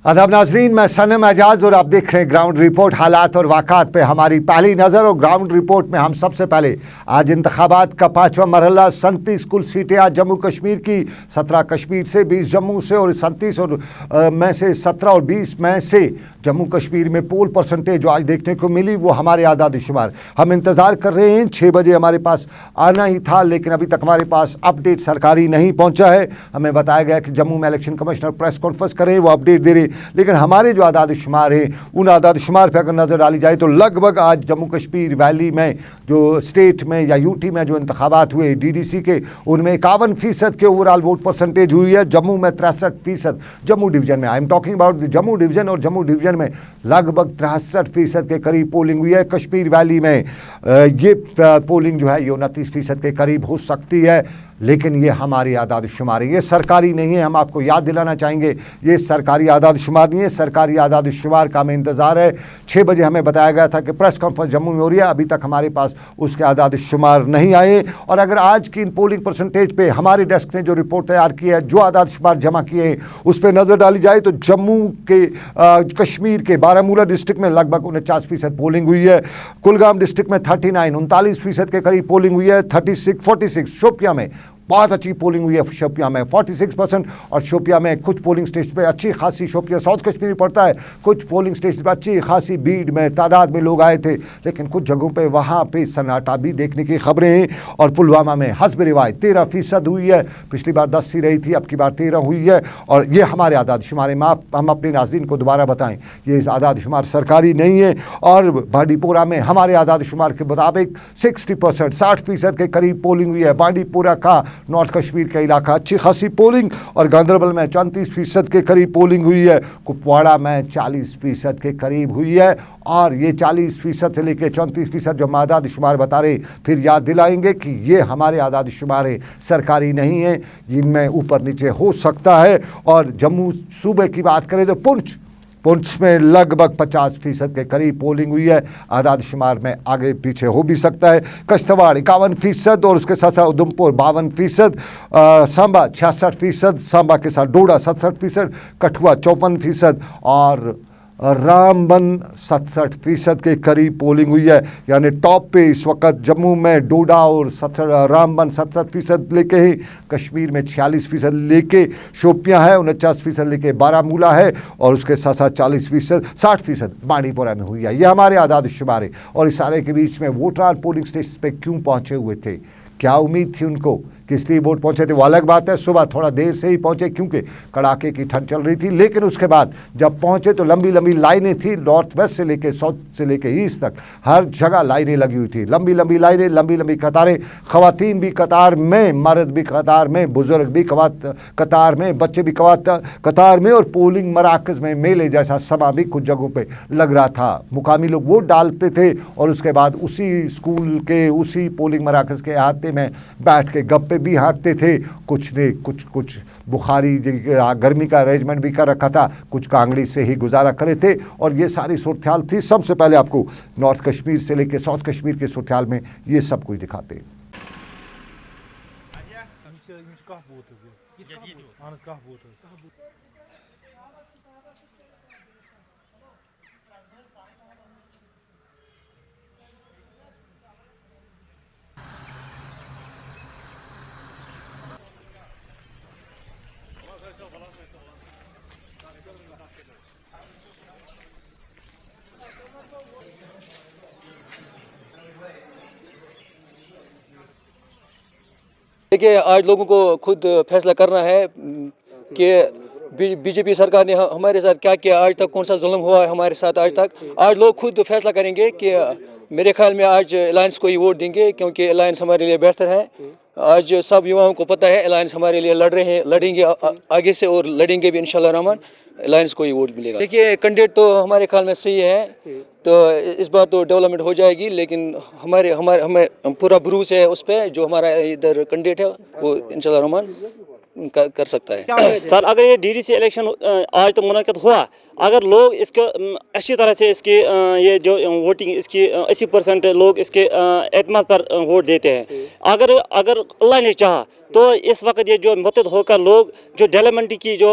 आदाब नाजरीन, मैं सनम एजाज और आप देख रहे हैं ग्राउंड रिपोर्ट। हालात और वाक़ात पे हमारी पहली नज़र। और ग्राउंड रिपोर्ट में हम सबसे पहले आज इंतखाबात का 5वां मरहला 37 कुल सीटें आज जम्मू कश्मीर की, 17 कश्मीर से, 20 जम्मू से और 37 और में से 17 और 20 में से जम्मू कश्मीर में पोल परसेंटेज जो आज देखने को मिली वो हमारे आदाद शुमार हम इंतज़ार कर रहे हैं। 6 बजे हमारे पास आना ही था, लेकिन अभी तक हमारे पास अपडेट सरकारी नहीं पहुंचा है। हमें बताया गया कि जम्मू में इलेक्शन कमिश्नर प्रेस कॉन्फ्रेंस करें, वो अपडेट दे रहे, लेकिन हमारे जो आदाद शुमार हैं उन आदाद शुमार पर अगर नज़र डाली जाए तो लगभग आज जम्मू कश्मीर वैली में जो स्टेट में या यूटी में जो इंतखाबात हुए DDC के, उनमें 51% के ओवरऑल वोट परसेंटेज हुई है। जम्मू में 63% जम्मू डिवीज़न में, I am talking about Jammu division, और जम्मू डिवीज़न में लगभग 63% के करीब पोलिंग हुई है। कश्मीर वैली में ये पोलिंग जो है ये 29% के करीब हो सकती है, लेकिन ये हमारी आदाद शुमार है, ये सरकारी नहीं है। हम आपको याद दिलाना चाहेंगे ये सरकारी आदाद शुमार नहीं है। सरकारी आदाद शुमार का हमें इंतज़ार है। 6 बजे हमें बताया गया था कि प्रेस कॉन्फ्रेंस जम्मू में हो रही है, अभी तक हमारे पास उसके आदाद शुमार नहीं आए। और अगर आज की इन पोलिंग परसेंटेज पे हमारे डेस्क ने जो रिपोर्ट तैयार की है, जो आदाद शुमार जमा किए हैं, उस पर नज़र डाली जाए तो जम्मू के कश्मीर के बारामूला डिस्ट्रिक्ट में लगभग 49% पोलिंग हुई है। कुलगाम डिस्ट्रिक्ट में 39% के करीब पोलिंग हुई है। 46 शोपियां में बहुत अच्छी पोलिंग हुई है, शोपियां में 46%। और शोपियां में कुछ पोलिंग स्टेशन पे अच्छी खासी, शोपियां साउथ कश्मीर पड़ता है, कुछ पोलिंग स्टेशन पे अच्छी खासी भीड़ में तादाद में लोग आए थे, लेकिन कुछ जगहों पे वहाँ पे सन्नाटा भी देखने की खबरें हैं। और पुलवामा में हस्ब रिवायत 13% हुई है, पिछली बार 10 ही रही थी, अब की बार 13 हुई है। और ये हमारे आदाद शुमार माफ, हम अपने नाज़रीन को दोबारा बताएं ये आदाद शुमार सरकारी नहीं है। और बांडीपोरा में हमारे आदाद शुमार के मुताबिक 60% के करीब पोलिंग हुई है। बांडीपोरा का नॉर्थ कश्मीर का इलाका अच्छी खासी पोलिंग। और गांदरबल में 34% के करीब पोलिंग हुई है। कुपवाड़ा में 40% के करीब हुई है। और ये 40% से लेकर 34% जो हम आदाद शुमार बता रहे, फिर याद दिलाएंगे कि ये हमारे आदाद शुमार है, सरकारी नहीं है, इनमें ऊपर नीचे हो सकता है। और जम्मू सूबे की बात करें तो पुंछ में लगभग 50% के करीब पोलिंग हुई है। आदाद शुमार में आगे पीछे हो भी सकता है। कश्तवाड़ 51% और उसके साथ साथ उधमपुर 52%, सांबा 66%, सांबा के साथ डोडा 67%, कठुआ 54% और रामबन 67% के करीब पोलिंग हुई है। यानी टॉप पे इस वक्त जम्मू में डोडा और रामबन 67% लेके है, कश्मीर में 46% लेके शोपियां है, 49% लेके बारामूला है, और उसके साथ साथ 60% बांडीपोरा में हुई है। ये हमारे आदाद शुमार है। और इस सारे के बीच में वोटर पोलिंग स्टेशन पे क्यों पहुंचे हुए थे, क्या उम्मीद थी उनको, किस लिए वोट पहुंचे थे, वो अलग बात है। सुबह थोड़ा देर से ही पहुंचे क्योंकि कड़ाके की ठंड चल रही थी, लेकिन उसके बाद जब पहुंचे तो लंबी लंबी लाइनें थी। नॉर्थ वेस्ट से लेके साउथ से लेके ईस्ट तक हर जगह लाइनें लगी हुई थी, लंबी लंबी लाइनें, लंबी लंबी कतारें, खवातीन भी कतार में, मर्द भी कतार में, बुजुर्ग भी कतार में, बच्चे भी कतार में। और पोलिंग मराकज में मेले जैसा समा भी कुछ जगहों पर लग रहा था। मुकामी लोग वोट डालते थे और उसके बाद उसी स्कूल के, उसी पोलिंग मराकज के अहाते में बैठ के गप्पे भी हाँकते थे। कुछ ने कुछ बुखारी गर्मी का अरेंजमेंट भी कर रखा था, कुछ कांगड़ी से ही गुजारा करे थे। और ये सारी सूरत हाल थी। सबसे पहले आपको नॉर्थ कश्मीर से लेकर साउथ कश्मीर के सूरत हाल में ये सब कुछ दिखाते हैं। देखिए, आज लोगों को खुद फैसला करना है कि बीजेपी सरकार ने हमारे साथ क्या किया, आज तक कौन सा जुल्म हुआ है हमारे साथ आज तक। आज लोग खुद फैसला करेंगे कि मेरे ख्याल में आज अलायंस को ही वोट देंगे, क्योंकि अलायंस हमारे लिए बेहतर है। आज सब युवाओं को पता है अलायंस हमारे लिए लड़ेंगे आगे से, और लड़ेंगे भी इंशाल्लाह रहमान। अलायंस को ही वोट मिलेगा। देखिए, कैंडिडेट तो हमारे ख्याल में सही है, तो इस बार तो डेवलपमेंट हो जाएगी, लेकिन हमें पूरा भरोसा है उस पर, जो हमारा इधर कैंडिडेट है वो इंशाल्लाह रहमान कर सकता है। सर अगर ये डीडीसी इलेक्शन आज तो मुनक़िद हुआ, अगर लोग इसको अच्छी तरह से इसकी ये जो वोटिंग इसकी 80% लोग इसके एतमाद पर वोट देते हैं, अगर अल्लाह ने चाहा तो इस वक्त ये जो मुत्तहिद होकर लोग जो डेवलपमेंट की जो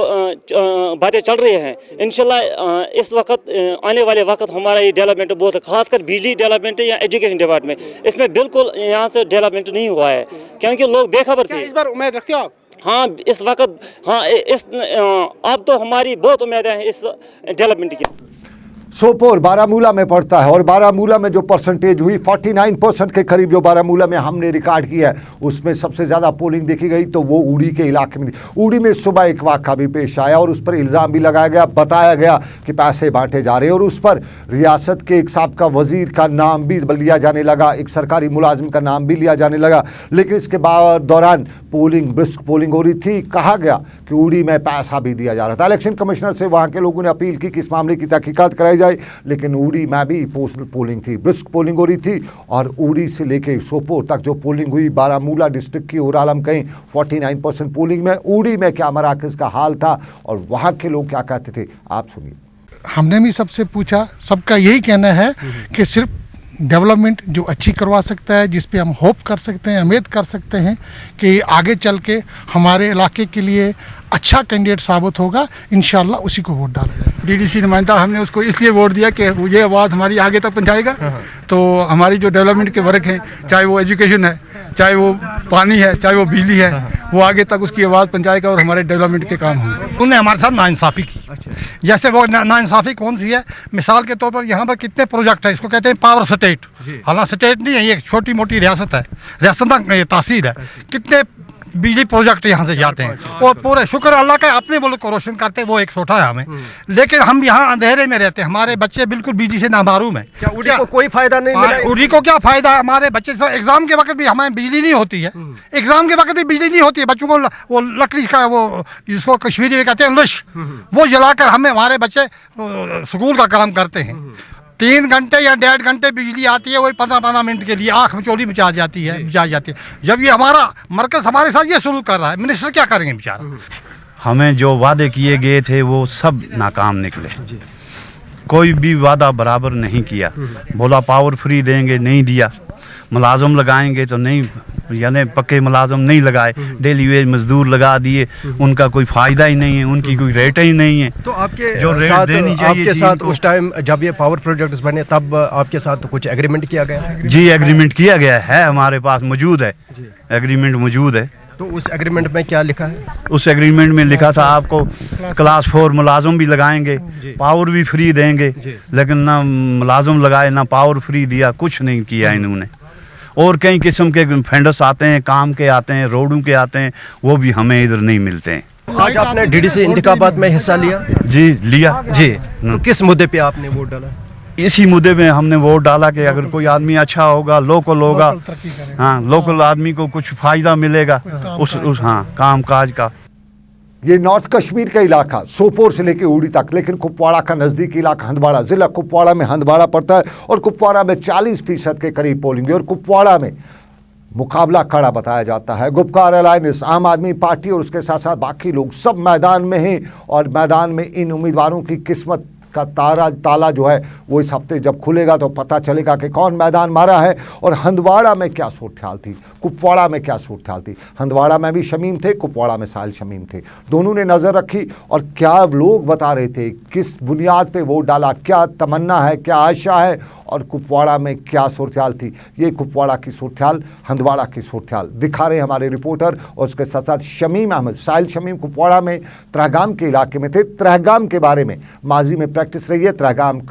बातें चल रही हैं, इंशाल्लाह इस वक्त आने वाले वक्त हमारा ये डेवलपमेंट बहुत, खासकर बिजली डेवलपमेंट या एजुकेशन डिपार्टमेंट, इसमें बिल्कुल यहाँ से डेवलपमेंट नहीं हुआ है क्योंकि लोग बेखबर थे। इस बार उम्मीद रखते हो आप? हाँ इस वक्त, हाँ इस अब तो हमारी बहुत उम्मीदें हैं इस डेवलपमेंट की। सोपोर बारामूला में पड़ता है और बारामूला में जो परसेंटेज हुई 49% के करीब जो बारामूला में हमने रिकॉर्ड किया है, उसमें सबसे ज़्यादा पोलिंग देखी गई तो वो उड़ी के इलाके में थी। उड़ी में सुबह एक वाक़ा भी पेश आया और उस पर इल्ज़ाम भी लगाया गया, बताया गया कि पैसे बांटे जा रहे हैं और उस पर रियासत के एक साबिक़ा वज़ीर का नाम भी लिया जाने लगा, एक सरकारी मुलाजिम का नाम भी लिया जाने लगा। लेकिन इसके दौरान पोलिंग ब्रिस्क पोलिंग हो रही थी, कहा गया कि उड़ी में पैसा भी दिया जा रहा था। इलेक्शन कमिश्नर से वहाँ के लोगों ने अपील की कि इस मामले की तहकीकात कराई जाए, लेकिन उड़ी में भी पोस्टल पोलिंग थी, ब्रिस्क पोलिंग हो रही थी। और उड़ी से लेके सोपोर तक जो पोलिंग हुई, बारामूला डिस्ट्रिक्ट की ओवरऑल कहीं 49% पोलिंग में, उड़ी में क्या मराकज़ का हाल था और वहाँ के लोग क्या कहते थे, आप सुनिए। हमने भी सबसे पूछा, सबका यही कहना है कि सिर्फ डेवलपमेंट जो अच्छी करवा सकता है, जिस पे हम होप कर सकते हैं, उम्मीद कर सकते हैं कि आगे चल के हमारे इलाके के लिए अच्छा कैंडिडेट साबित होगा, इंशाल्लाह उसी को वोट डाला जाएगा। डीडीसी नुमाइंदा हमने उसको इसलिए वोट दिया कि ये आवाज़ हमारी आगे तक पहुंचाएगा। तो हमारी जो डेवलपमेंट के वर्क हैं, चाहे वो एजुकेशन है, चाहे वो पानी है, चाहे वो बिजली है, वो आगे तक उसकी आवाज़ पहुंचाएगा और हमारे डेवलपमेंट के काम होंगे। उन्होंने हमारे साथ नाइंसाफ़ी की। जैसे वो नाइंसाफ़ी कौन सी है, मिसाल के तौर पर यहाँ पर कितने प्रोजेक्ट है, इसको कहते हैं पावर स्टेट। हालांकि स्टेट नहीं है, ये एक छोटी मोटी रियासत है, रियासत का तहसील है। कितने बिजली प्रोजेक्ट यहाँ से जाते हैं और पूरे शुक्र अल्लाह का अपने मुल्क को रोशन करते हैं, वो एक छोटा है हमें। लेकिन हम यहाँ अंधेरे में रहते हैं, हमारे बच्चे बिल्कुल बिजली से नामारूम है। क्या उड़ी को कोई फायदा नहीं मिला? उड़ी को क्या फायदा है? हमारे बच्चे एग्जाम के वक्त भी हमें बिजली नहीं होती है, एग्जाम के वक्त भी बिजली नहीं होती है। बच्चों को वो लकड़ी का, वो जिसको कश्मीरी में कहते हैं लश, वो जलाकर हमें हमारे बच्चे स्कूल का काम करते हैं। 3 घंटे या 1.5 घंटे बिजली आती है, वही 15-15 मिनट के लिए आँख मचोली मचा जाती है। जब ये हमारा मरकज़ हमारे साथ ये शुरू कर रहा है, मिनिस्टर क्या करेंगे बेचारा? हमें जो वादे किए गए थे वो सब नाकाम निकले, कोई भी वादा बराबर नहीं किया। बोला पावर फ्री देंगे, नहीं दिया। मुलाजम लगाएंगे तो नहीं, यानी पक्के मुलाजम नहीं लगाए, डेली वेज मजदूर लगा दिए, उनका कोई फ़ायदा ही नहीं है, उनकी कोई रेट ही नहीं है। तो आपके जो रेट देनी चाहिए आपके साथ उस टाइम जब ये पावर प्रोजेक्ट्स बने, तब आपके साथ कुछ एग्रीमेंट किया गया? जी एग्रीमेंट किया गया है, हमारे पास मौजूद है, एग्रीमेंट मौजूद है। तो उस एग्रीमेंट में क्या लिखा है? उस एग्रीमेंट में लिखा था आपको क्लास 4 मुलाजम भी लगाएंगे, पावर भी फ्री देंगे, लेकिन ना मुलाजम लगाए ना पावर फ्री दिया, कुछ नहीं किया इन्होंने। और कई किस्म के फंड्स आते हैं, काम के आते हैं, रोडों के आते हैं, वो भी हमें इधर नहीं मिलते हैं। आज आपने डीडीसी इंतखाबात में हिस्सा लिया? जी लिया जी। तो किस मुद्दे पे आपने वोट डाला? इसी मुद्दे में हमने वोट डाला कि अगर कोई आदमी अच्छा होगा, लोकल होगा, हाँ लोकल आदमी को कुछ फ़ायदा मिलेगा उस हाँ काम काज का। ये नॉर्थ कश्मीर का इलाका सोपोर से लेकर उड़ी तक, लेकिन कुपवाड़ा का नज़दीकी इलाका हंदवाड़ा, ज़िला कुपवाड़ा में हंदवाड़ा पड़ता है और कुपवाड़ा में 40% के करीब पोलिंग है और कुपवाड़ा में मुकाबला कड़ा बताया जाता है। गुपकार अलायंस, आम आदमी पार्टी और उसके साथ साथ बाकी लोग सब मैदान में हैं और मैदान में इन उम्मीदवारों की किस्मत का ताला जो है वो इस हफ्ते जब खुलेगा तो पता चलेगा कि कौन मैदान मारा है और हंदवाड़ा में क्या सूरत हाल थी, कुपवाड़ा में क्या सूरत हाल थी। हंदवाड़ा में भी शमीम थे, कुपवाड़ा में साहिल शमीम थे, दोनों ने नज़र रखी और क्या लोग बता रहे थे, किस बुनियाद पे वोट डाला, क्या तमन्ना है, क्या आशा है और कुपवाड़ा में क्या सूरत हाल थी। ये कुपवाड़ा की सूरत हाल, हंदवाड़ा की सूरत हाल दिखा रहे हमारे रिपोर्टर और उसके साथ साथ शमीम अहमद। साहिल शमीम कुपवाड़ा में त्रहगाम के इलाके में थे। त्रहगाम के बारे में माजी में प्रैक्टिस रही है, त्रहगाम